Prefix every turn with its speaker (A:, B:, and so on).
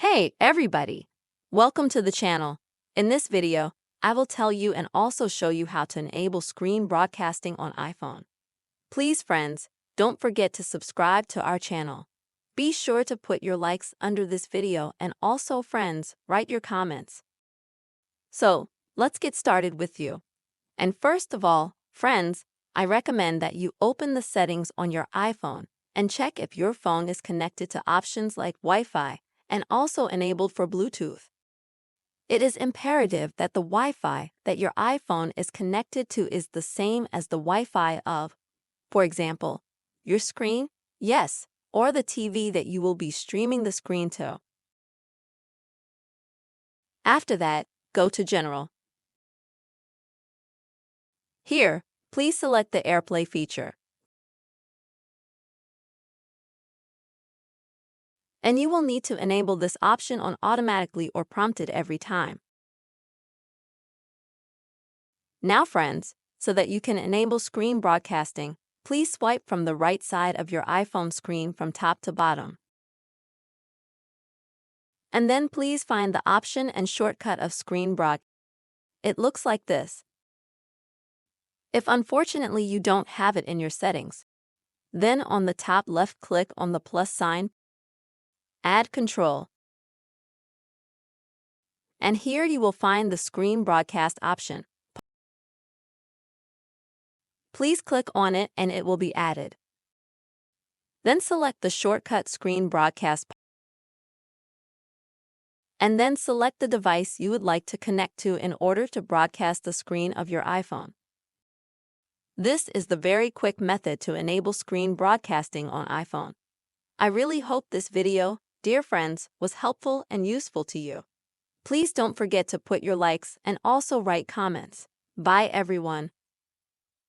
A: Hey, everybody! Welcome to the channel. In this video, I will tell you and also show you how to enable screen broadcasting on iPhone. Please, friends, don't forget to subscribe to our channel. Be sure to put your likes under this video and also, friends, write your comments. So, let's get started with you. And first of all, friends, I recommend that you open the settings on your iPhone and check if your phone is connected to options like Wi-Fi and also enabled for Bluetooth. It is imperative that the Wi-Fi that your iPhone is connected to is the same as the Wi-Fi of, for example, your screen, yes, or the TV that you will be streaming the screen to. After that, go to General. Here, please select the AirPlay feature. And you will need to enable this option on automatically or prompted every time. Now, friends, so that you can enable screen broadcasting, please swipe from the right side of your iPhone screen from top to bottom. And then please find the option and shortcut of screen broadcast. It looks like this. If unfortunately you don't have it in your settings, then on the top left click on the plus sign, add control. And here you will find the screen broadcast option. Please click on it and it will be added. Then select the shortcut screen broadcast and then select the device you would like to connect to in order to broadcast the screen of your iPhone. This is the very quick method to enable screen broadcasting on iPhone. I really hope this video, dear friends, was helpful and useful to you. Please don't forget to put your likes and also write comments. Bye everyone.